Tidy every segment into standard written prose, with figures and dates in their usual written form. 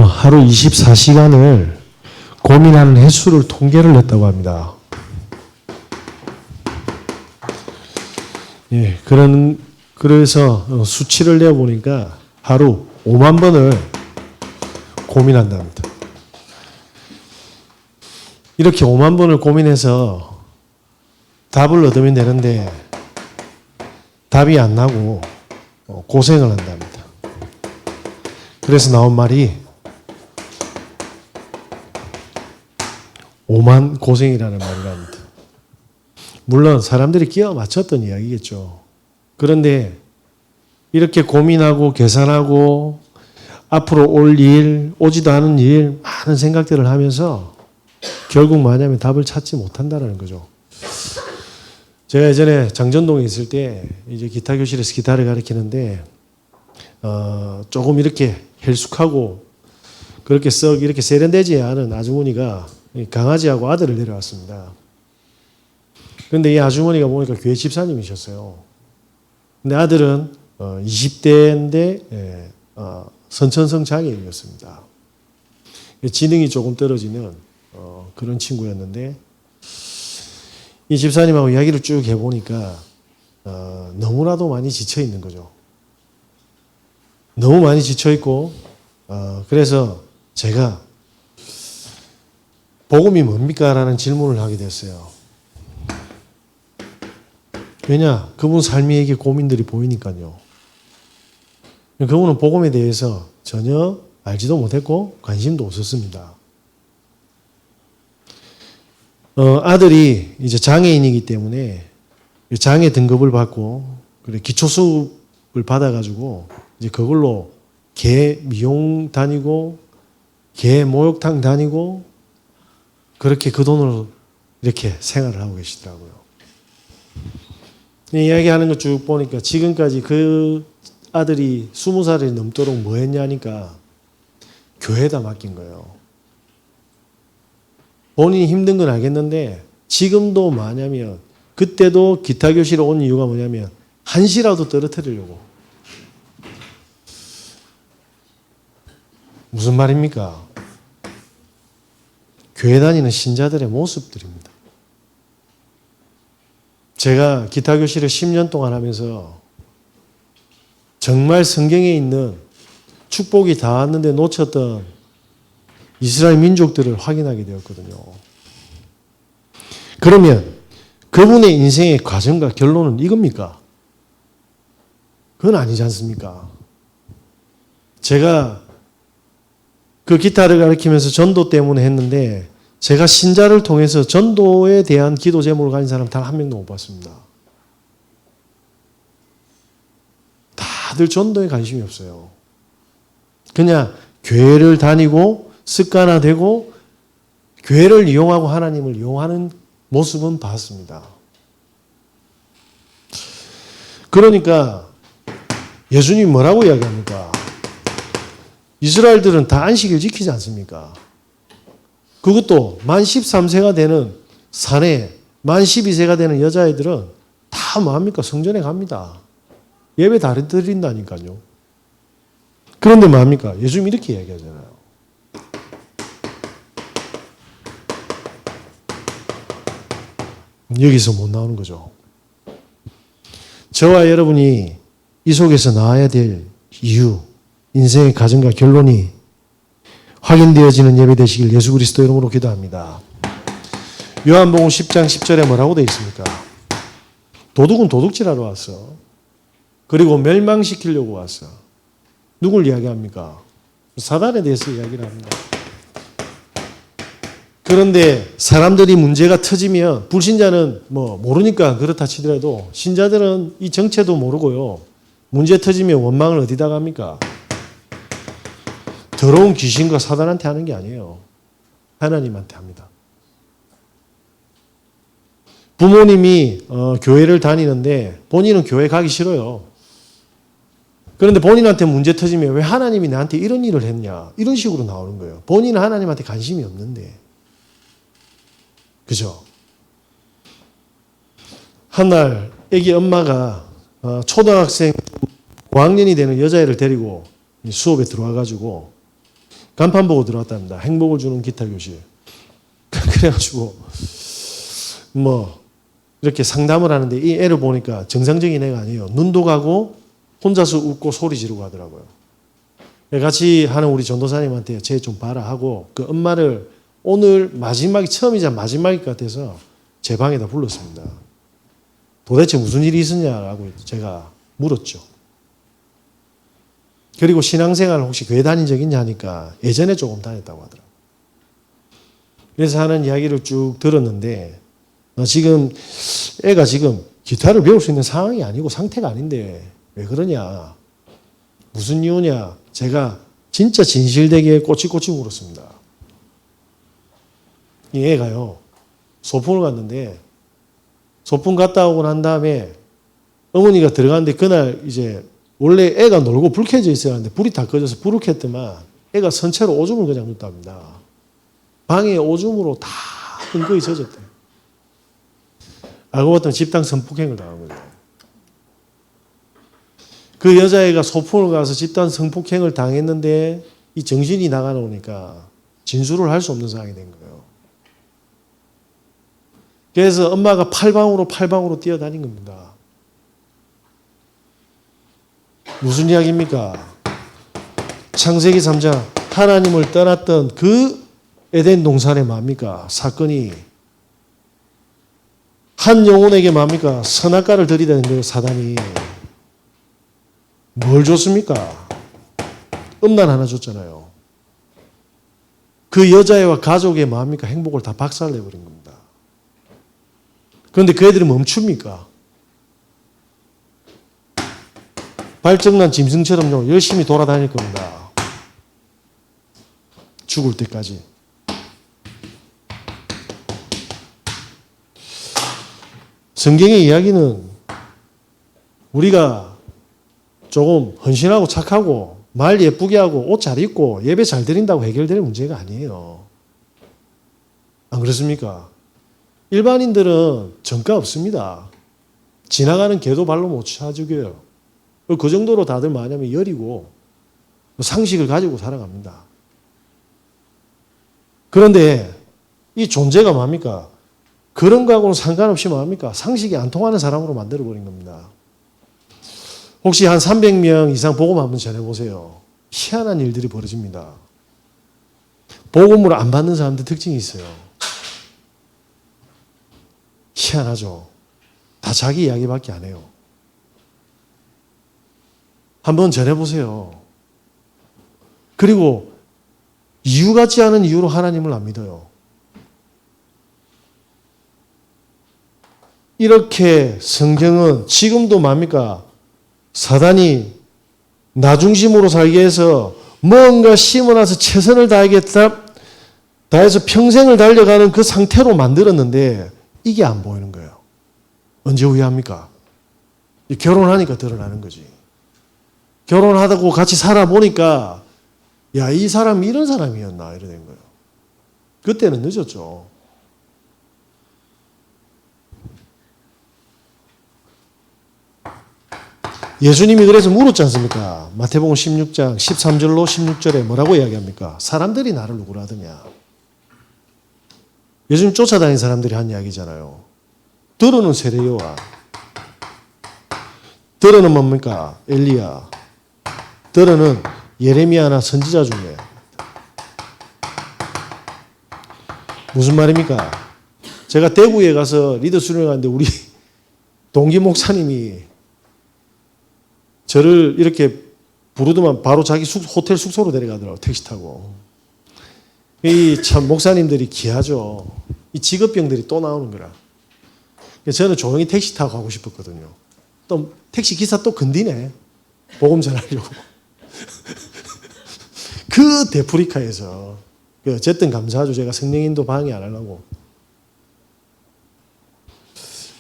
하루 24시간을 고민하는 횟수를 통계를 냈다고 합니다. 예, 그래서 수치를 내어보니까 하루 5만 번을 고민한답니다. 이렇게 5만 번을 고민해서 답을 얻으면 되는데 답이 안 나고 고생을 한답니다. 그래서 나온 말이 5만 고생이라는 말이랍니다. 물론 사람들이 끼워 맞췄던 이야기겠죠. 그런데 이렇게 고민하고 계산하고 앞으로 올 일, 오지도 않은 일, 많은 생각들을 하면서 결국 뭐냐면 답을 찾지 못한다는 거죠. 제가 예전에 장전동에 있을 때 이제 기타 교실에서 기타를 가르치는데 조금 이렇게 헬쑥하고 그렇게 썩 이렇게 세련되지 않은 아주머니가 강아지하고 아들을 데려왔습니다. 그런데 이 아주머니가 보니까 교회 집사님이셨어요. 근데 아들은 20대인데 선천성 장애인이었습니다. 지능이 조금 떨어지는 그런 친구였는데 이 집사님하고 이야기를 쭉 해보니까 너무나도 많이 지쳐 있는 거죠. 너무 많이 지쳐 있고 그래서 제가 복음이 뭡니까? 라는 질문을 하게 됐어요. 왜냐? 그분 삶의 고민들이 보이니까요. 그분은 복음에 대해서 전혀 알지도 못했고 관심도 없었습니다. 아들이 이제 장애인이기 때문에 장애 등급을 받고 그래 기초수급을 받아가지고 이제 그걸로 개 미용 다니고 개 목욕탕 다니고 그렇게 그 돈으로 이렇게 생활을 하고 계시더라고요. 이야기하는 거 쭉 보니까 지금까지 그 아들이 20살이 넘도록 뭐 했냐니까 교회에다 맡긴 거예요. 본인이 힘든 건 알겠는데 지금도 뭐냐면 그때도 기타 교실에 온 이유가 뭐냐면 한시라도 떨어뜨리려고. 무슨 말입니까? 교회 다니는 신자들의 모습들입니다. 제가 기타 교실을 10년 동안 하면서 정말 성경에 있는 축복이 다 왔는데 놓쳤던 이스라엘 민족들을 확인하게 되었거든요. 그러면 그분의 인생의 과정과 결론은 이겁니까? 그건 아니지 않습니까? 제가 그 기타를 가르치면서 전도 때문에 했는데 제가 신자를 통해서 전도에 대한 기도 제목을 가진 사람 단 한 명도 못 봤습니다. 다들 전도에 관심이 없어요. 그냥 교회를 다니고 습관화되고 교회를 이용하고 하나님을 이용하는 모습은 봤습니다. 그러니까 예수님이 뭐라고 이야기합니까? 이스라엘들은 다 안식일 지키지 않습니까? 그것도 만 13세가 되는 사내, 만 12세가 되는 여자애들은 다 뭐합니까? 성전에 갑니다. 예배 다 드린다니까요. 그런데 뭐합니까? 예수님이 이렇게 이야기하잖아요. 여기서 못 나오는 거죠. 저와 여러분이 이 속에서 나와야 될 이유, 인생의 가정과 결론이 확인되어지는 예배 되시길 예수 그리스도 이름으로 기도합니다. 요한복음 10장 10절에 뭐라고 되어 있습니까? 도둑은 도둑질하러 왔어. 그리고 멸망시키려고 왔어. 누굴 이야기합니까? 사단에 대해서 이야기를 합니다. 그런데 사람들이 문제가 터지면 불신자는 뭐 모르니까 그렇다 치더라도 신자들은 이 정체도 모르고요. 문제 터지면 원망을 어디다가 합니까? 더러운 귀신과 사단한테 하는 게 아니에요. 하나님한테 합니다. 부모님이 교회를 다니는데 본인은 교회 가기 싫어요. 그런데 본인한테 문제 터지면 왜 하나님이 나한테 이런 일을 했냐. 이런 식으로 나오는 거예요. 본인은 하나님한테 관심이 없는데. 그죠? 한날 애기 엄마가 초등학생 5학년이 되는 여자애를 데리고 수업에 들어와가지고 간판 보고 들어왔답니다. 행복을 주는 기타 교실. 그래가지고 뭐 이렇게 상담을 하는데 이 애를 보니까 정상적인 애가 아니에요. 눈도 가고 혼자서 웃고 소리 지르고 하더라고요. 같이 하는 우리 전도사님한테 쟤 좀 봐라 하고 그 엄마를 오늘 마지막이 처음이자 마지막일 것 같아서 제 방에다 불렀습니다. 도대체 무슨 일이 있었냐라고 제가 물었죠. 그리고 신앙생활 혹시 교회 다닌 적 있냐 하니까 예전에 조금 다녔다고 하더라고요. 그래서 하는 이야기를 쭉 들었는데 지금 애가 지금 기타를 배울 수 있는 상황이 아니고 상태가 아닌데 왜 그러냐? 무슨 이유냐? 제가 진짜 진실되게 꼬치꼬치 물었습니다. 이 애가요. 소풍을 갔는데 소풍 갔다 오고 난 다음에 어머니가 들어갔는데 그날 이제 원래 애가 놀고 불 켜져 있어야 하는데 불이 다 꺼져서 불을 켰더만 애가 선체로 오줌을 그냥 눕답니다. 방에 오줌으로 다 흥건히 젖었대요. 알고 봤더니 집단 성폭행을 당한 거죠. 그 여자애가 소풍을 가서 집단 성폭행을 당했는데 이 정신이 나가놓으니까 진술을 할 수 없는 상황이 된 거예요. 그래서 엄마가 팔방으로 뛰어다닌 겁니다. 무슨 이야기입니까? 창세기 3장 하나님을 떠났던 그 에덴 동산에 뭡니까? 사건이 한 영혼에게 뭡니까? 선악과를 들이대는 거예요. 사단이. 뭘 줬습니까? 음란 하나 줬잖아요. 그 여자애와 가족의 뭡니까? 행복을 다 박살내버린 겁니다. 그런데 그 애들이 멈춥니까? 발정난 짐승처럼요 열심히 돌아다닐 겁니다. 죽을 때까지. 성경의 이야기는 우리가 조금 헌신하고 착하고 말 예쁘게 하고 옷 잘 입고 예배 잘 드린다고 해결될 문제가 아니에요. 안 그렇습니까? 일반인들은 정가 없습니다. 지나가는 개도 발로 못 차죽여요. 그 정도로 다들 뭐냐면 열이고 상식을 가지고 살아갑니다. 그런데 이 존재가 뭡니까? 그런 거하고는 상관없이 뭡니까? 상식이 안 통하는 사람으로 만들어버린 겁니다. 혹시 한 300명 이상 복음 한번 전해보세요. 희한한 일들이 벌어집니다. 복음을 안 받는 사람들 특징이 있어요. 희한하죠. 다 자기 이야기밖에 안 해요. 한번 전해보세요. 그리고 이유 같지 않은 이유로 하나님을 안 믿어요. 이렇게 성경은 지금도 뭡니까? 사단이 나 중심으로 살게 해서 뭔가 심어놔서 최선을 다해서 평생을 달려가는 그 상태로 만들었는데 이게 안 보이는 거예요. 언제 후회합니까? 결혼하니까 드러나는 거지. 결혼하다고 같이 살아보니까 야, 이 사람이 이런 사람이었나 이래 된 거예요. 그때는 늦었죠. 예수님이 그래서 물었지 않습니까? 마태복음 16장 13절로 16절에 뭐라고 이야기합니까? 사람들이 나를 누구라 하더냐. 요즘 쫓아다니는 사람들이 한 이야기잖아요. 들어는 세례요한, 들어는 뭡니까? 엘리야, 들어는 예레미야나 선지자 중에. 무슨 말입니까? 제가 대구에 가서 리더 수련하는데 우리 동기 목사님이 저를 이렇게 부르더만 바로 자기 호텔 숙소로 데려가더라고요. 택시 타고. 이 참 목사님들이 귀하죠. 이 직업병들이 또 나오는 거라. 저는 조용히 택시 타고 가고 싶었거든요. 또 택시 기사 또 건디네. 복음 전하려고. 그 데프리카에서 어쨌든 감사하죠. 제가 성령인도 방해 안 하려고.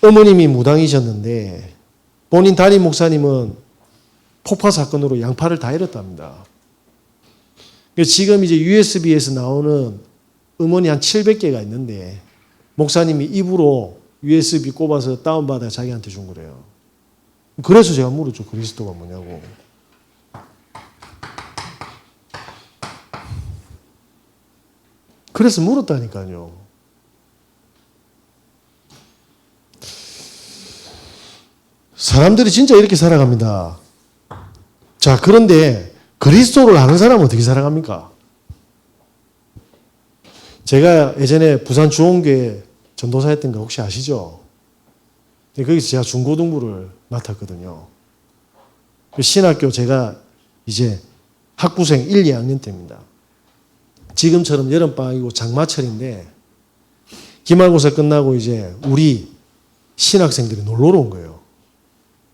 어머님이 무당이셨는데 본인 담임 목사님은 폭파 사건으로 양팔을 다 잃었답니다. 지금 이제 USB에서 나오는 음원이 한 700개가 있는데 목사님이 입으로 USB 꼽아서 다운받아 자기한테 준 거래요. 그래서 제가 물었죠. 그리스도가 뭐냐고. 그래서 물었다니까요. 사람들이 진짜 이렇게 살아갑니다. 자, 그런데 그리스도를 아는 사람은 어떻게 살아갑니까? 제가 예전에 부산 주원교회 전도사였던 거 혹시 아시죠? 거기서 제가 중고등부를 맡았거든요. 신학교 제가 이제 학부생 1, 2학년 때입니다. 지금처럼 여름방학이고 장마철인데 기말고사 끝나고 이제 우리 신학생들이 놀러 온 거예요.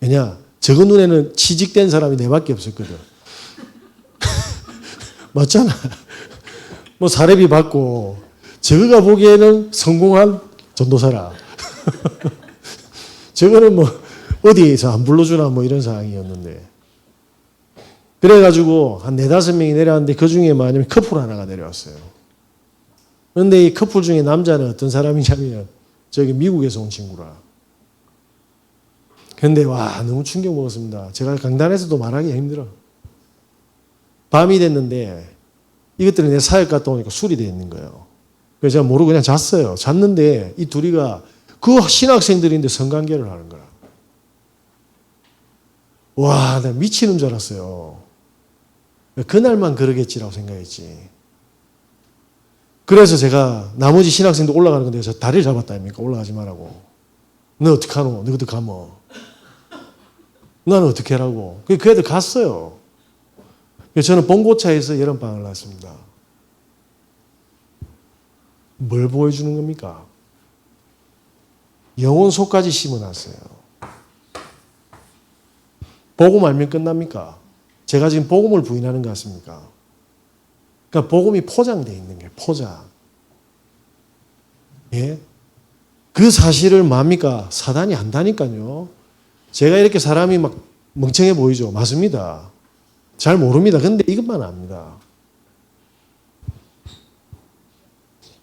왜냐? 저거 눈에는 취직된 사람이 내밖에 없었거든. 맞잖아. 뭐 사례비 받고 저거가 보기에는 성공한 전도사라. 저거는 뭐 어디에서 안 불러주나 뭐 이런 상황이었는데. 그래가지고 한 4, 5명이 내려왔는데 그 중에 뭐냐면 커플 하나가 내려왔어요. 그런데 이 커플 중에 남자는 어떤 사람이냐면 저기 미국에서 온 친구라. 근데 와 너무 충격 먹었습니다. 제가 강단에서도 말하기가 힘들어. 밤이 됐는데 이것들이 내 사역 갔다 오니까 술이 돼 있는 거예요. 그래서 제가 모르고 그냥 잤어요. 잤는데 이 둘이가 그 신학생들인데 성관계를 하는 거야. 와, 나 미치는 줄 알았어요. 그날만 그러겠지라고 생각했지. 그래서 제가 나머지 신학생들 올라가는 건데 저 다리를 잡았다 아닙니까? 올라가지 말라고. 너 어떡하노? 너 어떡하노? 나는 어떻게 하라고? 그 애들 갔어요. 저는 봉고차에서 여름방학을 났습니다. 뭘 보여주는 겁니까? 영혼 속까지 심어놨어요. 복음 알면 끝납니까? 제가 지금 복음을 부인하는 것 같습니까? 그러니까 복음이 포장되어 있는 게 포장. 예? 그 사실을 뭡니까? 사단이 안다니까요. 제가 이렇게 사람이 막 멍청해 보이죠? 맞습니다. 잘 모릅니다. 근데 이것만 압니다.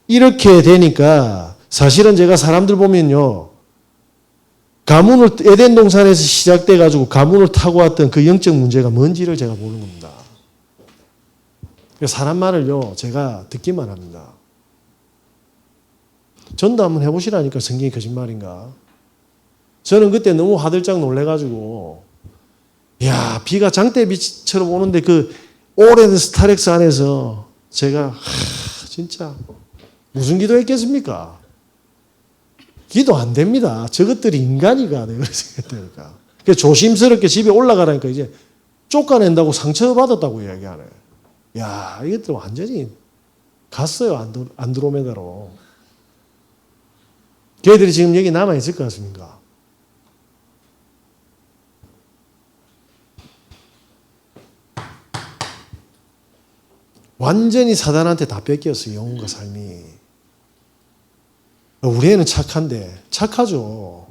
이렇게 되니까 사실은 제가 사람들 보면요. 가문을 에덴 동산에서 시작돼 가지고 가문을 타고 왔던 그 영적 문제가 뭔지를 제가 모르는 겁니다. 사람 말을요. 제가 듣기만 합니다. 전도 한번 해보시라니까 성경이 거짓말인가. 저는 그때 너무 화들짝 놀래가지고 야 비가 장대비처럼 오는데 그 오래된 스타렉스 안에서 제가 진짜 무슨 기도했겠습니까? 기도 안 됩니다. 저것들이 인간이가 내가 생각되니까. 그래서 조심스럽게 집에 올라가라니까 이제 쫓아낸다고 상처받았다고 이야기하네. 야 이것들 완전히 갔어요. 안드로메다로. 걔들이 지금 여기 남아있을 것 같습니까? 완전히 사단한테 다 뺏겼어요. 영혼과 삶이. 우리 애는 착한데 착하죠.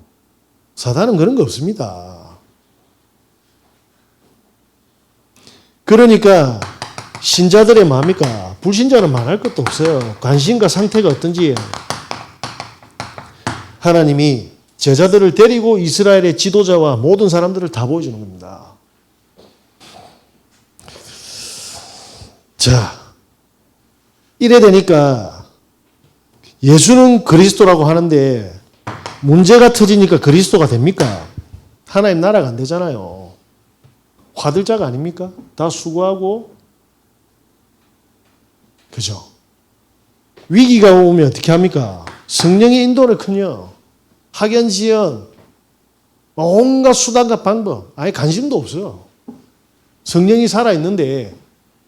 사단은 그런 거 없습니다. 그러니까 신자들의 뭡니까? 불신자는 말할 것도 없어요. 관심과 상태가 어떤지. 하나님이 제자들을 데리고 이스라엘의 지도자와 모든 사람들을 다 보여주는 겁니다. 자, 이래 되니까 예수는 그리스도라고 하는데 문제가 터지니까 그리스도가 됩니까? 하나님 나라가 안 되잖아요. 화들짝 아닙니까? 다 수고하고 그죠? 위기가 오면 어떻게 합니까? 성령의 인도를 크냐? 학연지연 온갖 수단과 방법 아예 관심도 없어요. 성령이 살아있는데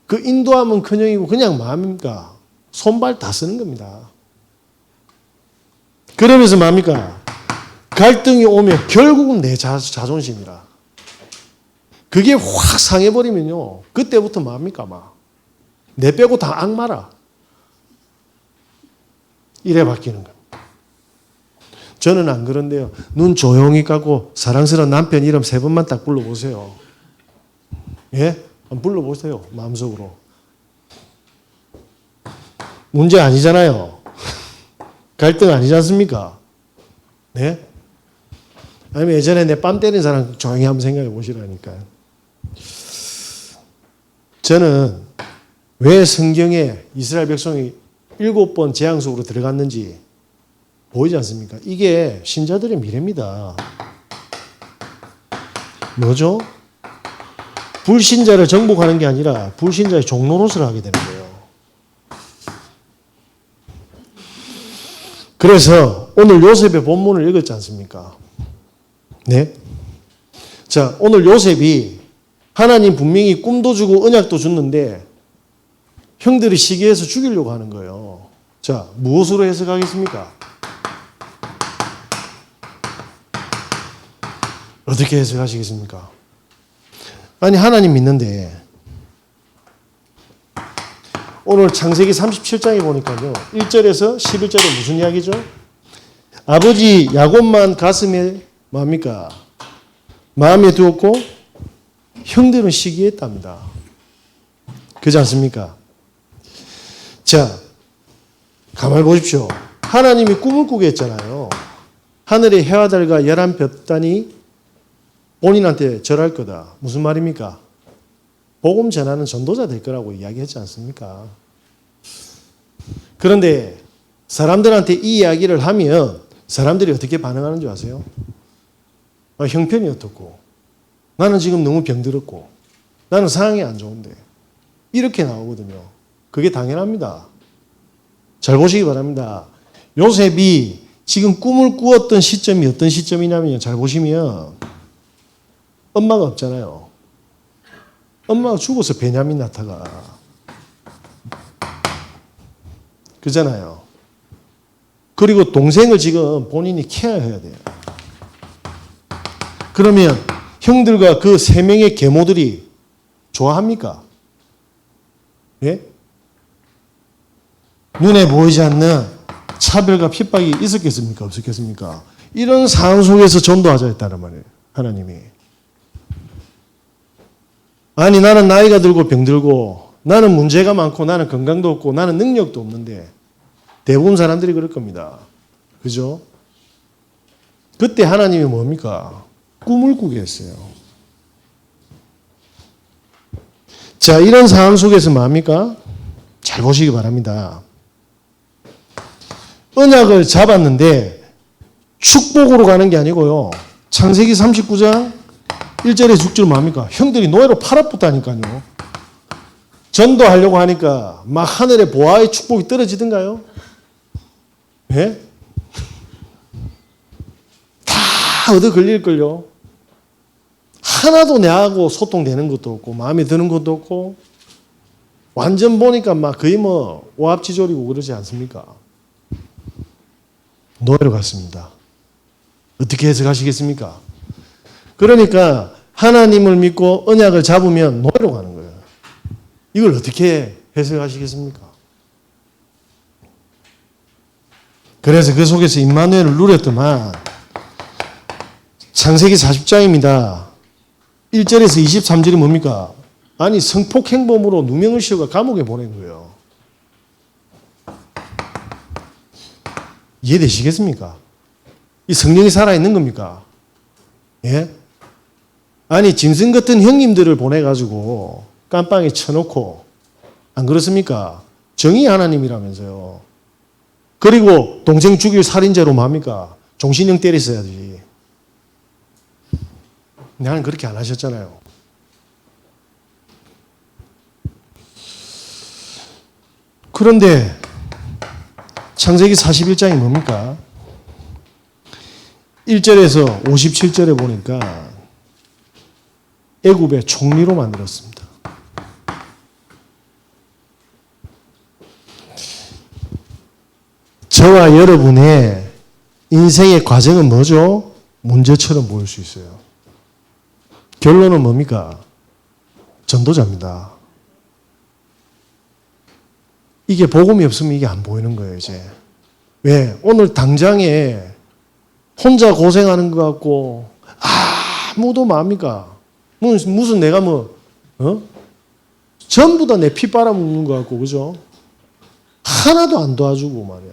그 인도하면 커녕이고 그냥 뭡니까? 손발 다 쓰는 겁니다. 그러면서 뭡니까? 갈등이 오면 결국은 내 자존심이라. 그게 확 상해버리면요. 그때부터 뭡니까? 막. 내 빼고 다 악마라. 이래 바뀌는 겁니다. 저는 안 그런데요. 눈 조용히 감고 사랑스러운 남편 이름 3번만 딱 불러보세요. 예? 한번 불러보세요. 마음속으로. 문제 아니잖아요. 갈등 아니지 않습니까? 네? 아니면 예전에 내 뺨 때린 사람 조용히 한번 생각해 보시라니까요. 저는 왜 성경에 이스라엘 백성이 7번 재앙 속으로 들어갔는지 보이지 않습니까? 이게 신자들의 미래입니다. 뭐죠? 불신자를 정복하는 게 아니라 불신자의 종노릇을 하게 되는 거예요. 그래서 오늘 요셉의 본문을 읽었지 않습니까? 네. 자, 오늘 요셉이 하나님 분명히 꿈도 주고 언약도 줬는데 형들이 시기해서 죽이려고 하는 거예요. 자, 무엇으로 해석하겠습니까? 어떻게 해석하시겠습니까? 아니, 하나님 믿는데 오늘 창세기 37장에 보니까요. 1절에서 11절에 무슨 이야기죠? 아버지 야곱만 가슴에 뭡니까? 마음에 두었고 형들은 시기했답니다. 그렇지 않습니까? 자, 가만히 보십시오. 하나님이 꿈을 꾸게 했잖아요. 하늘의 해와 달과 11별단이 본인한테 절할 거다. 무슨 말입니까? 복음 전하는 전도자 될 거라고 이야기했지 않습니까? 그런데 사람들한테 이 이야기를 하면 사람들이 어떻게 반응하는 줄 아세요? 형편이 어떻고 나는 지금 너무 병들었고 나는 상황이 안 좋은데 이렇게 나오거든요. 그게 당연합니다. 잘 보시기 바랍니다. 요셉이 지금 꿈을 꾸었던 시점이 어떤 시점이냐면 잘 보시면 엄마가 없잖아요. 엄마가 죽어서 베냐민 나타가 그잖아요. 그리고 동생을 지금 본인이 케어해야 돼요. 그러면 형들과 그 3명의 계모들이 좋아합니까? 예? 눈에 보이지 않는 차별과 핍박이 있었겠습니까? 없었겠습니까? 이런 상황 속에서 전도하자 했다는 말이에요. 하나님이. 아니 나는 나이가 들고 병들고 나는 문제가 많고 나는 건강도 없고 나는 능력도 없는데 대부분 사람들이 그럴 겁니다. 그죠? 그때 하나님이 뭡니까? 꿈을 꾸게 했어요. 자, 이런 상황 속에서 뭡니까? 잘 보시기 바랍니다. 언약을 잡았는데 축복으로 가는 게 아니고요. 창세기 39장 1절에 6절 뭡니까? 형들이 노예로 팔아붙다니까요. 전도하려고 하니까 막 하늘에 보아의 축복이 떨어지던가요? 예? 다 얻어 걸릴걸요. 하나도 내하고 소통되는 것도 없고 마음에 드는 것도 없고 완전 보니까 막 거의 뭐 오합지졸이고 그러지 않습니까? 노예로 갔습니다. 어떻게 해석하시겠습니까? 그러니까 하나님을 믿고 언약을 잡으면 노예로 가는 거예요. 이걸 어떻게 해석하시겠습니까? 그래서 그 속에서 임마누엘을 누렸더만 창세기 40장입니다. 1절에서 23절이 뭡니까? 아니 성폭행범으로 누명을 씌워가 감옥에 보낸 거예요. 이해되시겠습니까? 이 성령이 살아있는 겁니까? 예? 아니 짐승 같은 형님들을 보내가지고 깜빵에 쳐놓고 안 그렇습니까? 정의 하나님이라면서요. 그리고 동생 죽일 살인죄로 뭡니까? 종신형 때렸어야지. 나는 그렇게 안 하셨잖아요. 그런데 창세기 41장이 뭡니까? 1절에서 57절에 보니까 애굽의 총리로 만들었습니다. 저와 여러분의 인생의 과정은 뭐죠? 문제처럼 보일 수 있어요. 결론은 뭡니까? 전도자입니다. 이게 복음이 없으면 이게 안 보이는 거예요, 이제. 왜? 오늘 당장에 혼자 고생하는 것 같고, 아무도 뭡니까? 무슨 내가 전부 다 내 피 빨아먹는 것 같고, 그죠? 하나도 안 도와주고 말이야.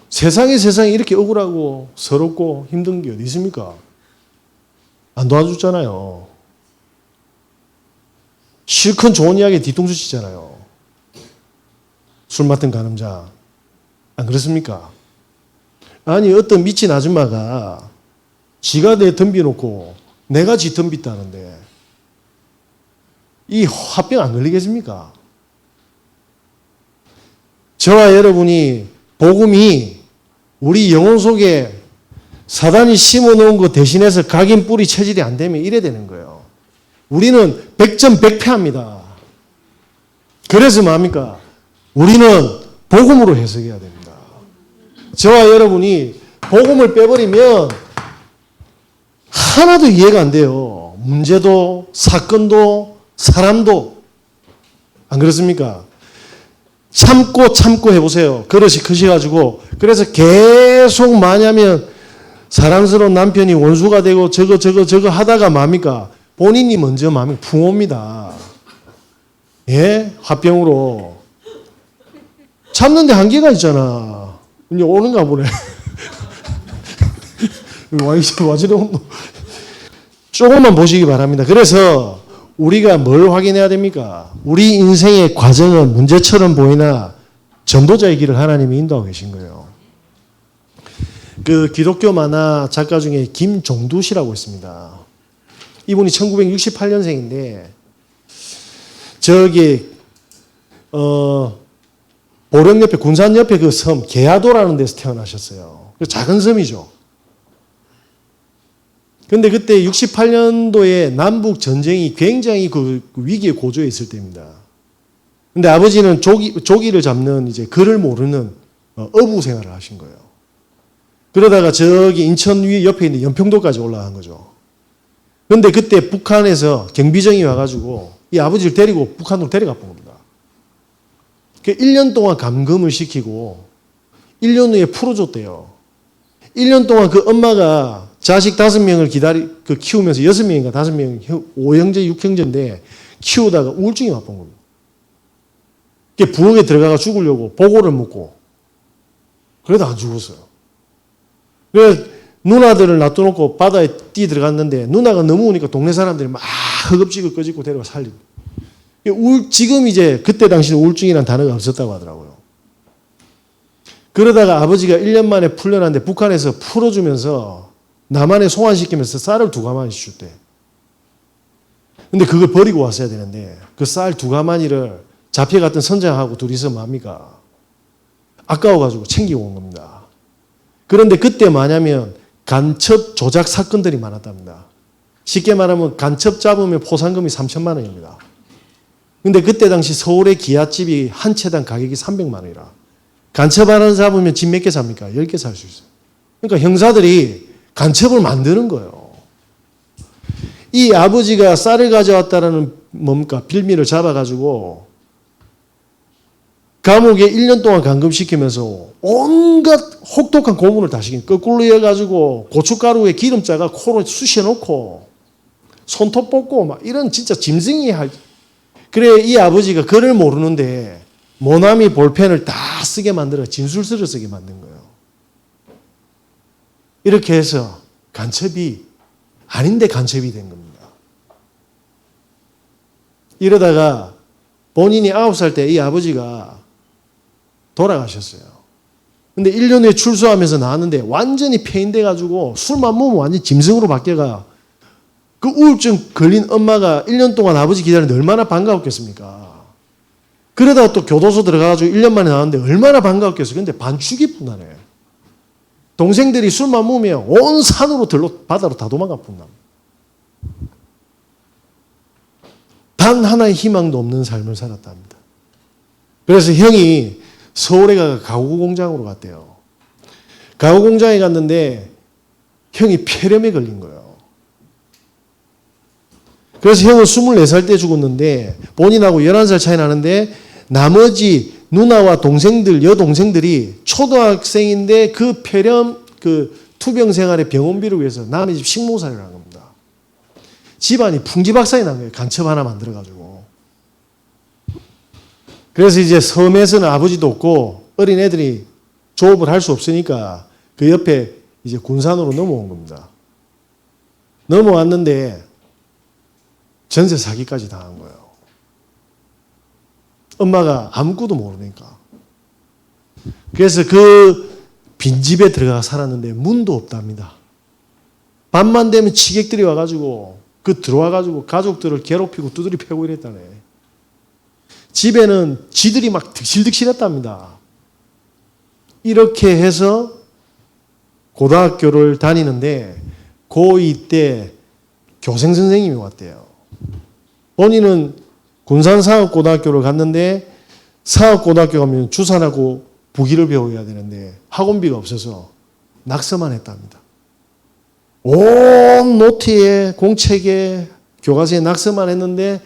세상에 이렇게 억울하고 서럽고 힘든 게 어디 있습니까? 안 도와주잖아요. 실컷 좋은 이야기 뒤통수 치잖아요. 술 맡은 간음자. 안 그렇습니까? 아니 어떤 미친 아줌마가 지가 내 덤비놓고 내가 지 덤빗다는데 이 화병 안 걸리겠습니까? 저와 여러분이 복음이 우리 영혼 속에 사단이 심어놓은 것 대신해서 각인 뿌리 체질이 안 되면 이래 되는 거예요. 우리는 100점 100패합니다. 그래서 뭡니까? 우리는 복음으로 해석해야 됩니다. 저와 여러분이 복음을 빼버리면 하나도 이해가 안 돼요. 문제도 사건도 사람도. 안 그렇습니까? 참고 해보세요. 그릇이 크셔가지고. 그래서 계속 뭐냐면 사랑스러운 남편이 원수가 되고 저거 하다가 뭡니까? 본인이 먼저 뭡니까? 풍호입니다. 예? 화병으로. 참는데 한계가 있잖아. 이제 오는가 보네. 와저래 조금만 보시기 바랍니다. 그래서 우리가 뭘 확인해야 됩니까? 우리 인생의 과정은 문제처럼 보이나 전도자의 길을 하나님이 인도하고 계신 거예요. 그 기독교 만화 작가 중에 김종두 씨라고 있습니다. 이분이 1968년생인데 저기 보령 옆에 군산 옆에 그 섬 계야도라는 데서 태어나셨어요. 작은 섬이죠. 근데 그때 68년도에 남북 전쟁이 굉장히 그 위기의 고조에 있을 때입니다. 근데 아버지는 조기를 잡는 이제 글을 모르는 어부 생활을 하신 거예요. 그러다가 저기 인천 위 옆에 있는 연평도까지 올라간 거죠. 근데 그때 북한에서 경비정이 와가지고 이 아버지를 데리고 북한으로 데려가 본 겁니다. 1년 동안 감금을 시키고 1년 후에 풀어줬대요. 1년 동안 그 엄마가 자식 5명을 키우면서 6명인가 5명, 5형제, 6형제인데 키우다가 우울증이 맛본 겁니다. 부엌에 들어가가 죽으려고 보고를 묻고 그래도 안 죽었어요. 그래서 누나들을 놔둬놓고 바다에 뛰 들어갔는데 누나가 너무 우니까 동네 사람들이 막 허겁지겁 꺼짓고 데려가 살리고. 지금 이제 그때 당시는 우울증이라는 단어가 없었다고 하더라고요. 그러다가 아버지가 1년 만에 풀려났는데 북한에서 풀어주면서 남한에 송환시키면서 쌀을 2가마니씩 줬대. 근데 그걸 버리고 왔어야 되는데 그 쌀 2가마니를 잡혀갔던 선장하고 둘이서 뭡니까? 아까워가지고 챙기고 온 겁니다. 그런데 그때 뭐냐면 간첩 조작 사건들이 많았답니다. 쉽게 말하면 간첩 잡으면 포상금이 3천만 원입니다. 근데 그때 당시 서울의 기아집이 한 채당 가격이 300만 원이라. 간첩 하나 잡으면 집 몇 개 삽니까? 10개 살 수 있어요. 그러니까 형사들이 간첩을 만드는 거예요. 이 아버지가 쌀을 가져왔다라는 뭡니까? 빌미를 잡아가지고 감옥에 1년 동안 감금시키면서 온갖 혹독한 고문을 다 시킨. 거꾸로 해가지고 고춧가루에 기름 짜가 코로 쑤셔놓고 손톱 뽑고 막 이런 진짜 짐승이 그래 이 아버지가 글을 모르는데 모나미 볼펜을 다 쓰게 만들어 진술서를 쓰게 만든 거예요. 이렇게 해서 간첩이 아닌데 간첩이 된 겁니다. 이러다가 본인이 9살 때 이 아버지가 돌아가셨어요. 근데 1년 후에 출소하면서 나왔는데 완전히 폐인돼가지고 술만 먹으면 완전히 짐승으로 바뀌어가 그 우울증 걸린 엄마가 1년 동안 아버지 기다리는데 얼마나 반가웠겠습니까? 그러다가 또 교도소 들어가가지고 1년 만에 나왔는데 얼마나 반가웠겠어요. 근데 반축이 분하네. 동생들이 술만 먹으면 온 산으로 바다로 다 도망가 뿐나. 단 하나의 희망도 없는 삶을 살았답니다. 그래서 형이 서울에 가서 가구 공장으로 갔대요. 가구 공장에 갔는데 형이 폐렴에 걸린 거예요. 그래서 형은 24살 때 죽었는데 본인하고 11살 차이 나는데 나머지 누나와 동생들, 여동생들이 초등학생인데 그 폐렴, 그 투병 생활의 병원비를 위해서 남의 집 식모살이를 한 겁니다. 집안이 풍지박산이 난 거예요. 간첩 하나 만들어가지고. 그래서 이제 섬에서는 아버지도 없고 어린 애들이 조업을 할 수 없으니까 그 옆에 이제 군산으로 넘어온 겁니다. 넘어왔는데 전세 사기까지 당한 거예요. 엄마가 아무것도 모르니까. 그래서 그 빈집에 들어가 살았는데 문도 없답니다. 밤만 되면 치객들이 와가지고 그 들어와가지고 가족들을 괴롭히고 두드리 패고 이랬다네. 집에는 쥐들이 막 득실득실했답니다. 이렇게 해서 고등학교를 다니는데 고2 때 교생 선생님이 왔대요. 본인은 군산사업고등학교를 갔는데 사업고등학교 가면 주산하고 부기를 배워야 되는데 학원비가 없어서 낙서만 했답니다. 온 노트에 공책에 교과서에 낙서만 했는데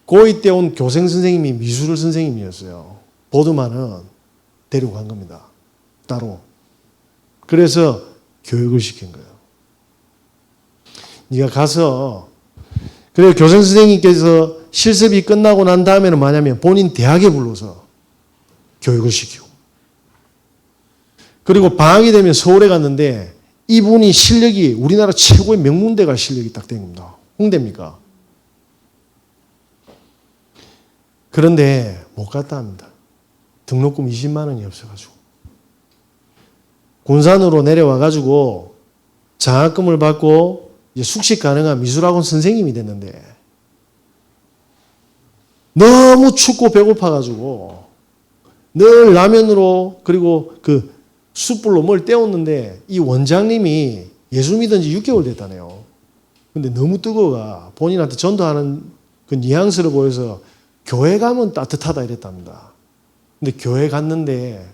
고2 때 온 교생 선생님이 미술 선생님이었어요. 보드만은 데리고 간 겁니다. 따로. 그래서 교육을 시킨 거예요. 네가 가서 그래서 교생 선생님께서 실습이 끝나고 난 다음에는 뭐냐면 본인 대학에 불러서 교육을 시키고 그리고 방학이 되면 서울에 갔는데 이분이 실력이 우리나라 최고의 명문대 갈 실력이 딱 된 겁니다. 홍대입니까? 그런데 못 갔다 합니다. 등록금 20만 원이 없어가지고. 군산으로 내려와가지고 장학금을 받고 이제 숙식 가능한 미술학원 선생님이 됐는데 너무 춥고 배고파가지고 늘 라면으로 그리고 그 숯불로 뭘 때웠는데 이 원장님이 예수 믿은 지 6개월 됐다네요. 근데 너무 뜨거워가 본인한테 전도하는 그 뉘앙스를 보여서 교회 가면 따뜻하다 이랬답니다. 근데 교회 갔는데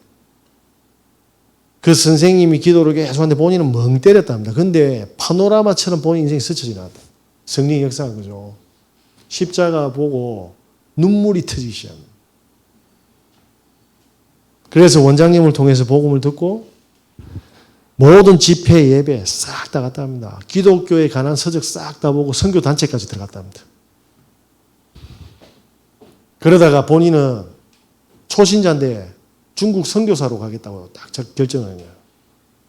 그 선생님이 기도를 계속 하는데 본인은 멍 때렸답니다. 근데 파노라마처럼 본인 인생이 스쳐지 나왔다. 성령 역사한 거죠. 십자가 보고 눈물이 터지기 시작합니다. 그래서 원장님을 통해서 복음을 듣고 모든 집회 예배 싹 다 갔다 합니다. 기독교에 관한 서적 싹 다 보고 선교 단체까지 들어갔다 합니다. 그러다가 본인은 초신자인데 중국 선교사로 가겠다고 딱 결정한 거예요.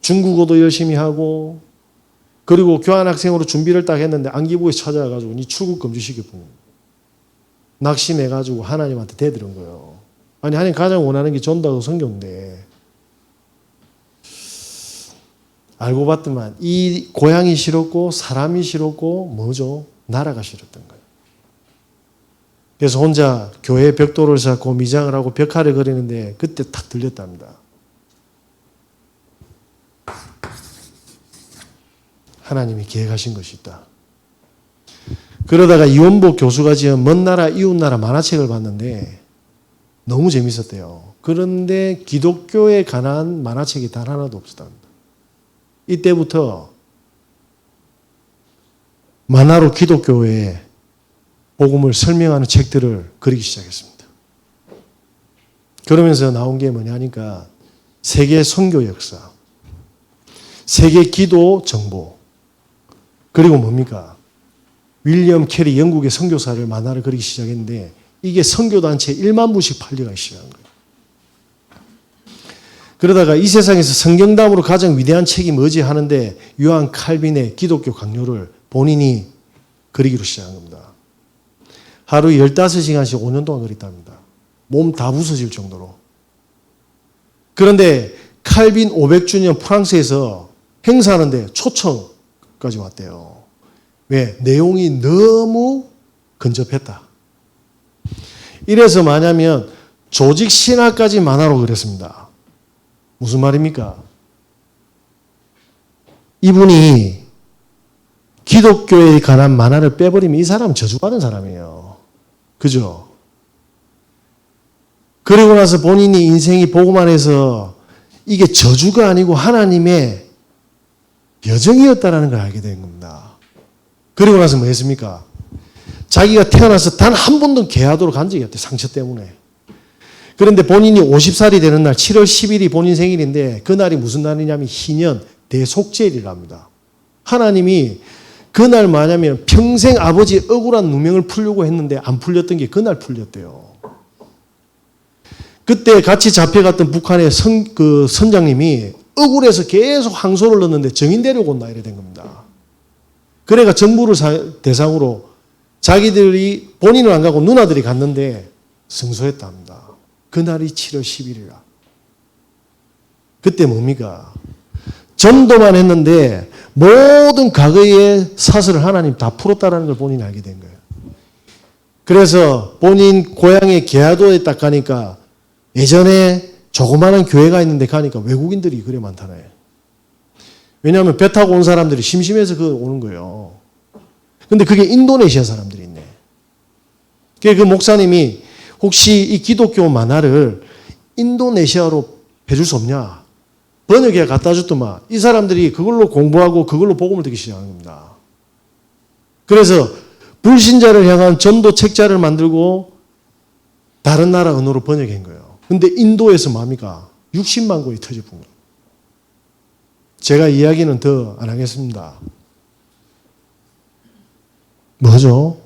중국어도 열심히 하고 그리고 교환학생으로 준비를 딱 했는데 안기부에 찾아와가지고 니 출국 금지시켰고 낙심해가지고 하나님한테 대들은 거예요. 아니 하나님 가장 원하는 게 전도하고 선교인데 알고 봤더만 이 고향이 싫었고 사람이 싫었고 뭐죠? 나라가 싫었던 거예요. 그래서 혼자 교회 벽돌을 쌓고 미장을 하고 벽화를 그리는데 그때 탁 들렸답니다. 하나님이 계획하신 것이 있다. 그러다가 이원복 교수가 지은 먼 나라 이웃나라 만화책을 봤는데 너무 재밌었대요. 그런데 기독교에 관한 만화책이 단 하나도 없었답니다. 이때부터 만화로 기독교의 복음을 설명하는 책들을 그리기 시작했습니다. 그러면서 나온 게 뭐냐니까 세계 선교 역사, 세계 기도 정보, 그리고 뭡니까? 윌리엄 캐리 영국의 선교사를 만화를 그리기 시작했는데 이게 선교단체 1만 부씩 팔려가기 시작한 거예요. 그러다가 이 세상에서 성경담으로 가장 위대한 책이 뭐지 하는데 요한 칼빈의 기독교 강요를 본인이 그리기로 시작한 겁니다. 하루에 15시간씩 5년 동안 그렸답니다. 몸 다 부서질 정도로. 그런데 칼빈 500주년 프랑스에서 행사하는데 초청까지 왔대요. 왜? 내용이 너무 근접했다. 이래서 뭐냐면 조직 신화까지 만화로 그렸습니다. 무슨 말입니까? 이분이 기독교에 관한 만화를 빼버리면 이 사람은 저주받은 사람이에요. 그죠? 그리고 나서 본인이 인생이 복음 안에서 이게 저주가 아니고 하나님의 여정이었다는 걸 알게 된 겁니다. 그리고 나서 뭐 했습니까? 자기가 태어나서 단 한 번도 개하도록 한 적이 없대요. 상처 때문에. 그런데 본인이 50살이 되는 날 7월 10일이 본인 생일인데 그날이 무슨 날이냐면 희년 대속죄일이랍니다. 하나님이 그날 뭐냐면 평생 아버지의 억울한 누명을 풀려고 했는데 안 풀렸던 게 그날 풀렸대요. 그때 같이 잡혀갔던 북한의 선장님이 억울해서 계속 항소를 넣었는데 정인 데려온다 이래 된 겁니다. 그래가 정부를 대상으로 자기들이 본인은 안 가고 누나들이 갔는데 승소했답니다. 그날이 7월 10일이라. 그때 뭡니까? 전도만 했는데 모든 과거의 사슬을 하나님 다 풀었다는 걸 본인이 알게 된 거예요. 그래서 본인 고향의 계야도에 딱 가니까 예전에 조그마한 교회가 있는데 가니까 외국인들이 그래 많다네. 왜냐하면 배 타고 온 사람들이 심심해서 그 오는 거예요. 근데 그게 인도네시아 사람들이 있네. 그 목사님이 혹시 이 기독교 만화를 인도네시아로 해줄 수 없냐? 번역해 갖다 줬더만 이 사람들이 그걸로 공부하고 그걸로 복음을 듣기 시작하는 겁니다. 그래서 불신자를 향한 전도 책자를 만들고 다른 나라 언어로 번역한 거예요. 근데 인도에서 뭡니까? 60만 권이 터져본 거예요. 제가 이야기는 더 안 하겠습니다. 뭐죠?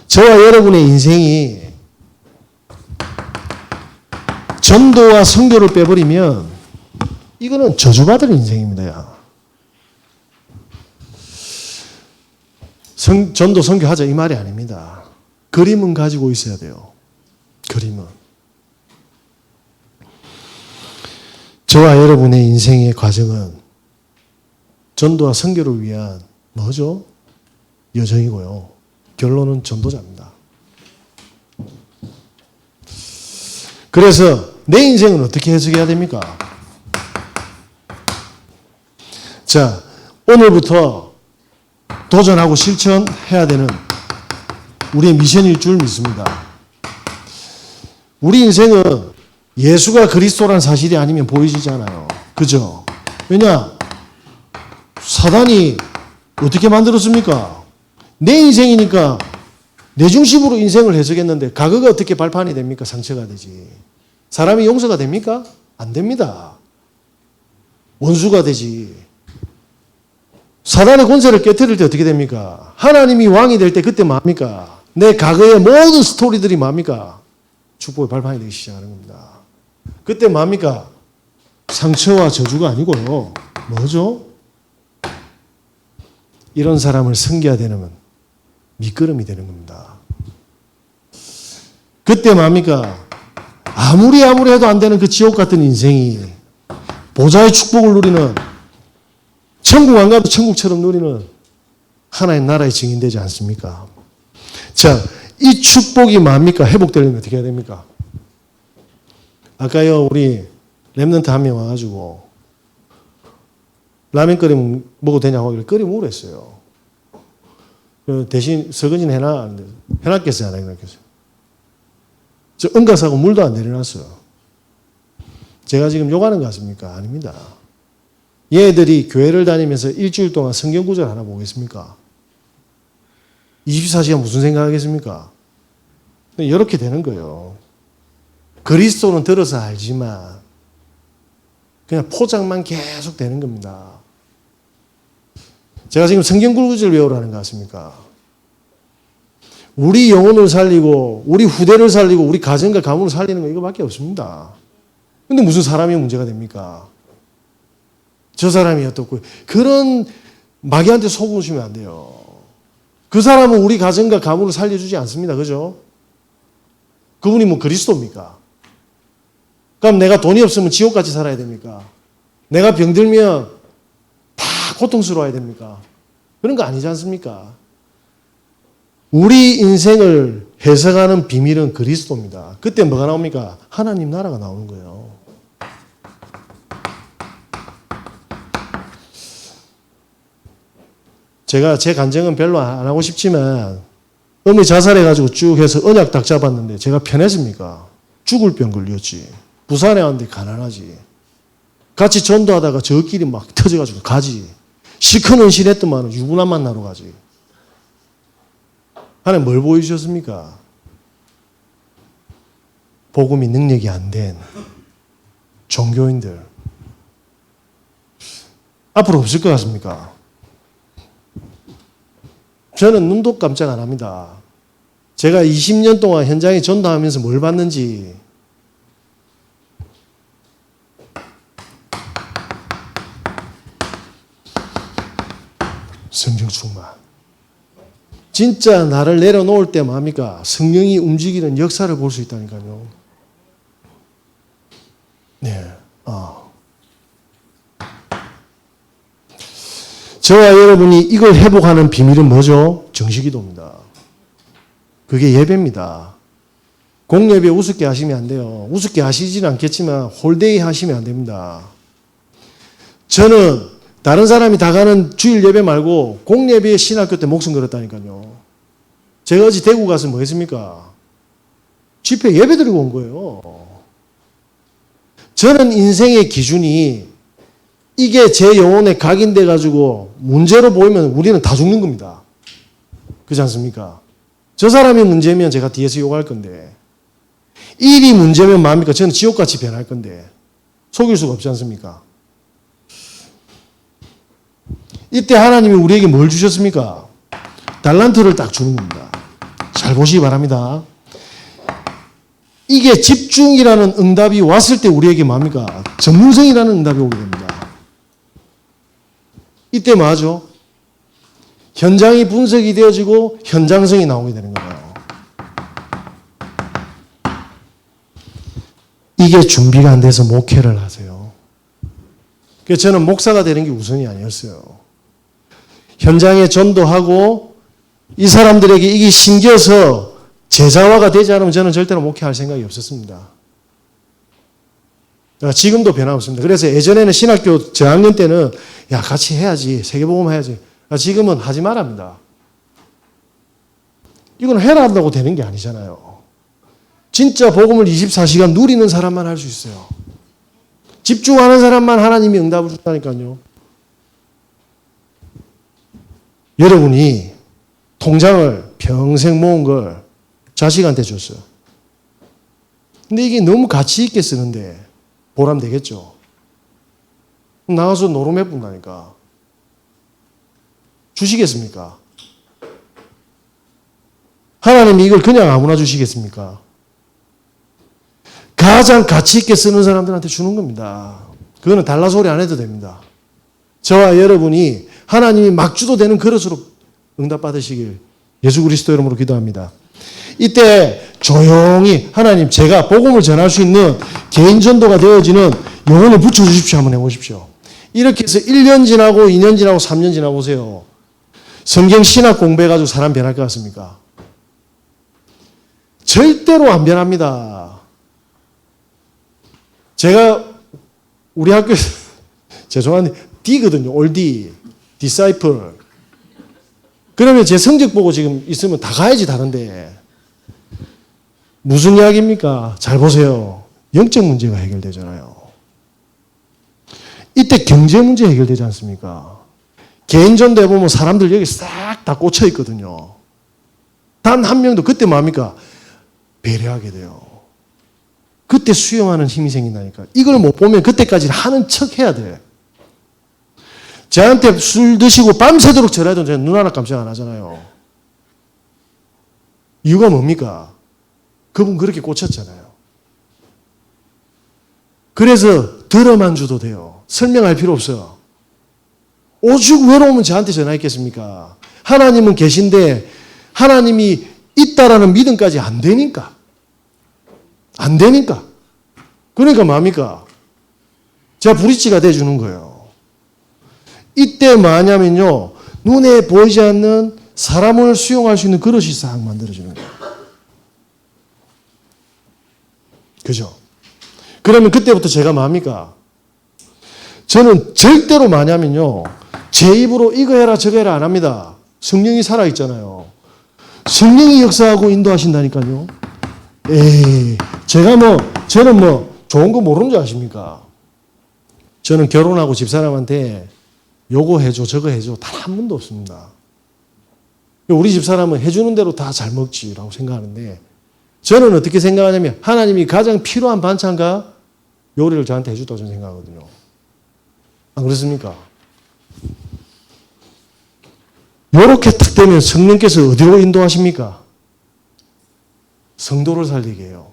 저와 여러분의 인생이 전도와 선교를 빼버리면 이거는 저주받을 인생입니다. 전도 선교하자 이 말이 아닙니다. 그림은 가지고 있어야 돼요. 그림은. 저와 여러분의 인생의 과정은 전도와 선교를 위한 뭐죠? 여정이고요. 결론은 전도자입니다. 그래서 내 인생은 어떻게 해석해야 됩니까? 자, 오늘부터 도전하고 실천해야 되는 우리의 미션일 줄 믿습니다. 우리 인생은 예수가 그리스도라는 사실이 아니면 보여지지 않아요. 그죠? 왜냐? 사단이 어떻게 만들었습니까? 내 인생이니까 내 중심으로 인생을 해석했는데 과거가 어떻게 발판이 됩니까? 상처가 되지. 사람이 용서가 됩니까? 안 됩니다. 원수가 되지. 사단의 권세를 깨뜨릴 때 어떻게 됩니까? 하나님이 왕이 될 때 그때 뭡니까? 내 과거의 모든 스토리들이 뭡니까? 축복의 발판이 되기 시작하는 겁니다. 그때 뭡니까? 상처와 저주가 아니고요. 뭐죠? 이런 사람을 섬겨야 되는 밑거름이 되는 겁니다. 그때 뭡니까? 아무리 해도 안 되는 그 지옥 같은 인생이 보좌의 축복을 누리는 천국 안 가도 천국처럼 누리는 하나님 나라의 증인되지 않습니까? 자, 이 축복이 뭡니까? 회복되려면 어떻게 해야 됩니까? 아까요, 우리 랩런트 한 명 와가지고 라면 끓이면 먹어도 되냐고 끓여 먹으랬어요. 대신 설거지는 해놔. 해놨겠어요? 안 해놨겠어요? 저 은가사고 물도 안 내려놨어요. 제가 지금 욕하는 거 같습니까? 아닙니다. 얘들이 교회를 다니면서 일주일 동안 성경 구절 하나 보겠습니까? 24시간 무슨 생각하겠습니까? 이렇게 되는 거예요. 그리스도는 들어서 알지만 그냥 포장만 계속 되는 겁니다. 제가 지금 성경 구절 외우라는 거 같습니까? 우리 영혼을 살리고 우리 후대를 살리고 우리 가정과 가문을 살리는 거 이거밖에 없습니다. 근데 무슨 사람이 문제가 됩니까? 저 사람이 어떻고 그런 마귀한테 속으시면 안 돼요. 그 사람은 우리 가정과 가문을 살려주지 않습니다. 그죠? 그분이 뭐 그리스도입니까? 그럼 내가 돈이 없으면 지옥같이 살아야 됩니까? 내가 병들면 다 고통스러워야 됩니까? 그런 거 아니지 않습니까? 우리 인생을 해석하는 비밀은 그리스도입니다. 그때 뭐가 나옵니까? 하나님 나라가 나오는 거예요. 제가 제 간증은 별로 안 하고 싶지만 어머니 자살해가지고 쭉 해서 언약 딱 잡았는데 제가 편했습니까? 죽을 병 걸렸지. 부산에 왔는데 가난하지. 같이 전도하다가 저끼리 막 터져가지고 가지. 실컷 은신했더만 유부남 만나러 가지. 하나님 뭘 보여주셨습니까? 복음이 능력이 안 된 종교인들. 앞으로 없을 것 같습니까? 저는 눈도 깜짝 안 합니다. 제가 20년 동안 현장에 전도하면서 뭘 봤는지 성령 충만. 진짜 나를 내려놓을 때 뭡니까? 성령이 움직이는 역사를 볼 수 있다니까요. 네. 저와 여러분이 이걸 회복하는 비밀은 뭐죠? 정식기도입니다. 그게 예배입니다. 공예배 우습게 하시면 안 돼요. 우습게 하시지는 않겠지만 홀데이 하시면 안 됩니다. 저는 다른 사람이 다 가는 주일 예배 말고 공예배 신학교 때 목숨 걸었다니까요. 제가 어제 대구 가서 뭐 했습니까? 집회 예배 드리고 온 거예요. 저는 인생의 기준이 이게 제 영혼에 각인돼 가지고 문제로 보이면 우리는 다 죽는 겁니다. 그렇지 않습니까? 저 사람이 문제면 제가 뒤에서 욕할 건데 일이 문제면 뭡니까? 저는 지옥같이 변할 건데 속일 수가 없지 않습니까? 이때 하나님이 우리에게 뭘 주셨습니까? 달란트를 딱 주는 겁니다. 잘 보시기 바랍니다. 이게 집중이라는 응답이 왔을 때 우리에게 뭡니까? 전문성이라는 응답이 오게 됩니다. 이때 뭐하죠? 현장이 분석이 되어지고 현장성이 나오게 되는 거예요. 이게 준비가 안 돼서 목회를 하세요. 그래서 저는 목사가 되는 게 우선이 아니었어요. 현장에 전도하고 이 사람들에게 이게 신겨서 제자화가 되지 않으면 저는 절대로 목회할 생각이 없었습니다. 지금도 변함없습니다. 그래서 예전에는 신학교 저학년 때는 야 같이 해야지. 세계복음 해야지. 지금은 하지 말랍니다. 이건 해라 한다고 되는 게 아니잖아요. 진짜 복음을 24시간 누리는 사람만 할 수 있어요. 집중하는 사람만 하나님이 응답을 준다니까요. 여러분이 통장을 평생 모은 걸 자식한테 줬어요. 근데 이게 너무 가치 있게 쓰는데 보람 되겠죠. 나가서 노름해 본다니까. 주시겠습니까? 하나님이 이걸 그냥 아무나 주시겠습니까? 가장 가치 있게 쓰는 사람들한테 주는 겁니다. 그거는 달라 소리 안 해도 됩니다. 저와 여러분이 하나님이 막 주도 되는 그릇으로 응답받으시길 예수 그리스도 이름으로 기도합니다. 이때 조용히 하나님 제가 복음을 전할 수 있는 개인 전도가 되어지는 영혼을 붙여주십시오. 한번 해보십시오. 이렇게 해서 1년 지나고 2년 지나고 3년 지나고 보세요. 성경 신학 공부해가지고 사람 변할 것 같습니까? 절대로 안 변합니다. 제가 우리 학교에서 죄송한데 D거든요. 올 D. 디사이플. 그러면 제 성적 보고 지금 있으면 다 가야지 다른데. 무슨 이야기입니까? 잘 보세요. 영적 문제가 해결되잖아요. 이때 경제 문제 해결되지 않습니까? 개인 전도해 보면 사람들 여기 싹 다 꽂혀 있거든요. 단 한 명도 그때 뭡니까? 배려하게 돼요. 그때 수용하는 힘이 생긴다니까. 이걸 못 보면 그때까지 하는 척 해야 돼. 저한테 술 드시고 밤새도록 전화해도 제가 눈 하나 깜짝 안 하잖아요. 이유가 뭡니까? 그분 그렇게 꽂혔잖아요. 그래서 들어만 줘도 돼요. 설명할 필요 없어요. 오죽 외로우면 저한테 전화했겠습니까? 하나님은 계신데 하나님이 있다라는 믿음까지 안 되니까. 안 되니까. 그러니까 뭡니까? 제가 브릿지가 돼주는 거예요. 이때 뭐냐면요. 눈에 보이지 않는 사람을 수용할 수 있는 그릇이 싹 만들어지는 거예요. 그죠? 그러면 그때부터 제가 뭡니까? 저는 절대로 뭐냐면요. 제 입으로 이거 해라 저거 해라 안 합니다. 성령이 살아있잖아요. 성령이 역사하고 인도하신다니까요. 에이, 저는 좋은 거 모르는 줄 아십니까? 저는 결혼하고 집사람한테 요거 해줘, 저거 해줘, 단 한 번도 없습니다. 우리 집사람은 해주는 대로 다 잘 먹지라고 생각하는데, 저는 어떻게 생각하냐면, 하나님이 가장 필요한 반찬과 요리를 저한테 해줬다고 저는 생각하거든요. 안 그렇습니까? 요렇게 딱 되면 성령께서 어디로 인도하십니까? 성도를 살리게 해요.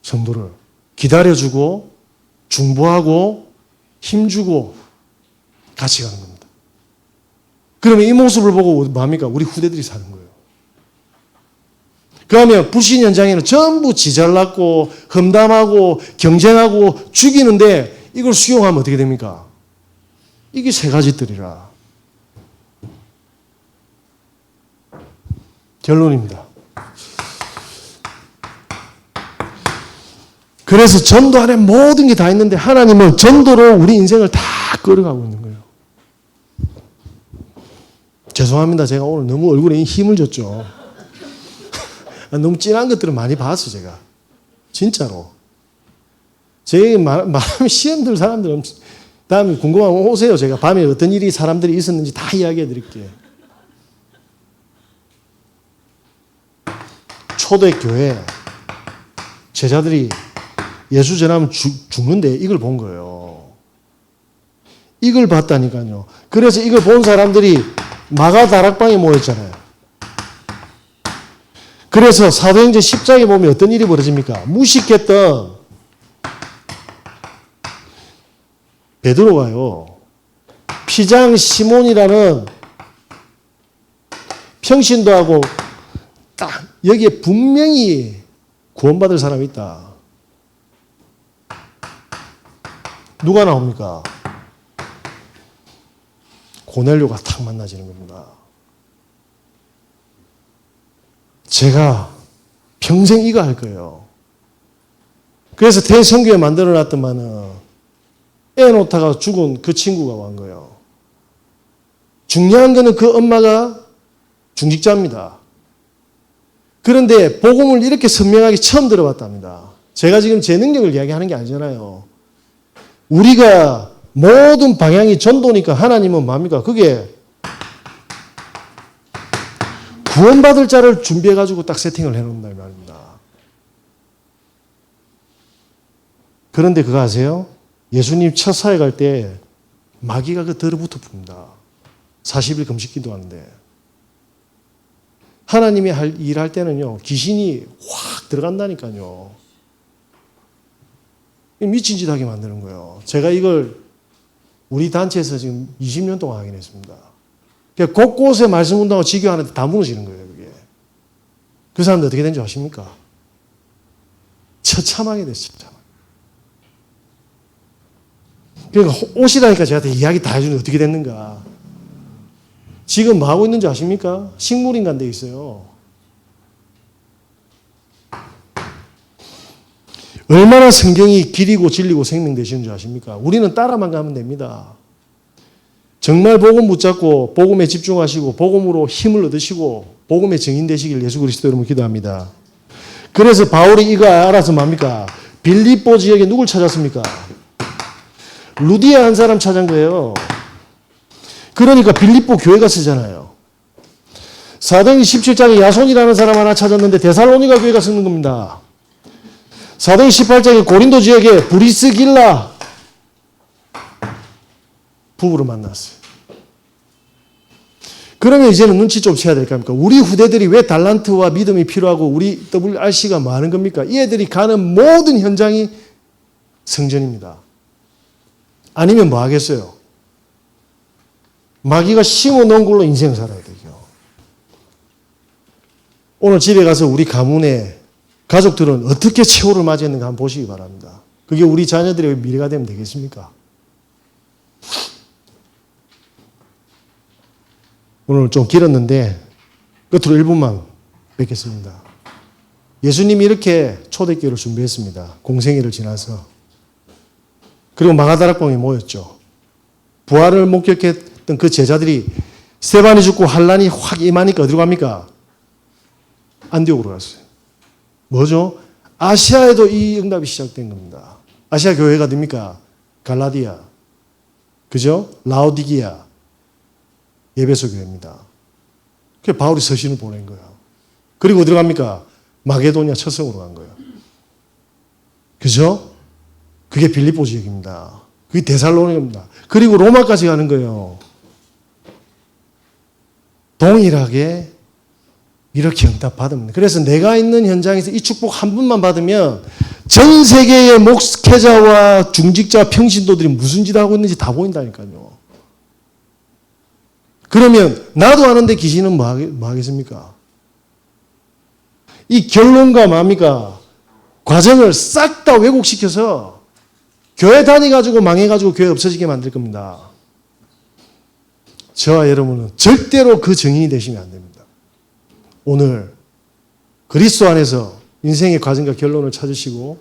성도를. 기다려주고, 중보하고, 힘주고, 같이 가는 겁니다. 그러면 이 모습을 보고 뭡니까? 우리 후대들이 사는 거예요. 그러면 불신 현장에는 전부 지잘났고, 험담하고, 경쟁하고, 죽이는데 이걸 수용하면 어떻게 됩니까? 이게 세 가지들이라. 결론입니다. 그래서 전도 안에 모든 게 다 있는데 하나님은 전도로 우리 인생을 다 끌어가고 있는 거예요. 죄송합니다. 제가 오늘 너무 얼굴에 힘을 줬죠. 너무 진한 것들을 많이 봤어, 제가. 진짜로. 제 말하면 시험 들 사람들은 다음에 궁금하면 오세요. 제가 밤에 어떤 일이 사람들이 있었는지 다 이야기해 드릴게요. 초대교회 제자들이 예수 전하면 죽는데 이걸 본 거예요. 이걸 봤다니까요. 그래서 이걸 본 사람들이 마가 다락방에 모였잖아요. 그래서 사도행전 10장에 보면 어떤 일이 벌어집니까? 무식했던 베드로가요. 피장 시몬이라는 평신도 하고 딱 여기에 분명히 구원받을 사람이 있다. 누가 나옵니까? 고넬료가 탁 만나지는 겁니다. 제가 평생 이거 할 거예요. 그래서 대성교회 만들어놨더만은 애 놓다가 죽은 그 친구가 온 거예요. 중요한 거는 그 엄마가 중직자입니다. 그런데 복음을 이렇게 선명하게 처음 들어봤답니다. 제가 지금 제 능력을 이야기하는 게 아니잖아요. 우리가 모든 방향이 전도니까 하나님은 뭡니까? 그게 구원받을 자를 준비해가지고 딱 세팅을 해놓는다는 말입니다. 그런데 그거 아세요? 예수님 첫 사회 갈 때 마귀가 그 들어붙어 풉니다. 40일 금식 기도하는데. 하나님이 일할 때는요, 귀신이 확 들어간다니까요. 미친 짓 하게 만드는 거예요. 제가 이걸 우리 단체에서 지금 20년 동안 하긴 했습니다. 곳곳에 말씀 운동하고 지교하는데 다 무너지는 거예요, 그게. 그 사람들 어떻게 된 줄 아십니까? 처참하게 됐어요, 처참하게. 그러니까 오시라니까 제가 이야기 다 해주는데 어떻게 됐는가. 지금 뭐 하고 있는 줄 아십니까? 식물인간 돼 있어요. 얼마나 성경이 길이고 진리고 생명 되시는 줄 아십니까? 우리는 따라만 가면 됩니다. 정말 복음 붙잡고 복음에 집중하시고 복음으로 힘을 얻으시고 복음의 증인 되시길 예수 그리스도 이름으로 기도합니다. 그래서 바울이 이거 알아서 뭡니까? 빌립보 지역에 누굴 찾았습니까? 루디아 한 사람 찾은 거예요. 그러니까 빌립보 교회가 쓰잖아요. 사도행전 17장에 야손이라는 사람 하나 찾았는데 데살로니가 교회가 쓰는 겁니다. 사도행전 18장에 고린도 지역에 브리스길라 부부를 만났어요. 그러면 이제는 눈치 좀 채야 될 거 아닙니까? 우리 후대들이 왜 달란트와 믿음이 필요하고 우리 WRC가 많은 겁니까? 이 애들이 가는 모든 현장이 성전입니다. 아니면 뭐 하겠어요? 마귀가 심어놓은 걸로 인생 살아야 되죠. 오늘 집에 가서 우리 가문의 가족들은 어떻게 최후를 맞이했는가 한번 보시기 바랍니다. 그게 우리 자녀들의 미래가 되면 되겠습니까? 오늘 좀 길었는데 끝으로 1분만 뵙겠습니다. 예수님이 이렇게 초대교회를 준비했습니다. 공생애를 지나서. 그리고 마가다락방에 모였죠. 부활을 목격했던 그 제자들이 스데반이 죽고 환란이 확 임하니까 어디로 갑니까? 안디옥으로 갔어요. 뭐죠? 아시아에도 이 응답이 시작된 겁니다. 아시아 교회가 됩니까? 갈라디아, 그죠? 라오디기아, 예배소 교회입니다. 그래서 바울이 서신을 보낸 거예요. 그리고 어디로 갑니까? 마게도니아 첫성으로 간 거예요. 그죠? 그게 빌립보 지역입니다. 그게 데살로니가입니다. 그리고 로마까지 가는 거예요. 동일하게 이렇게 응답받으면. 그래서 내가 있는 현장에서 이 축복 한 분만 받으면 전 세계의 목회자와 중직자 평신도들이 무슨 짓 하고 있는지 다 보인다니까요. 그러면 나도 아는데 귀신은 뭐 하겠습니까? 이 결론과 뭡니까? 과정을 싹 다 왜곡시켜서 교회 다니가지고 망해가지고 교회 없어지게 만들 겁니다. 저와 여러분은 절대로 그 증인이 되시면 안 됩니다. 오늘 그리스도 안에서 인생의 과정과 결론을 찾으시고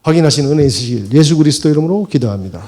확인하시는 은혜 있으시길 예수 그리스도 이름으로 기도합니다.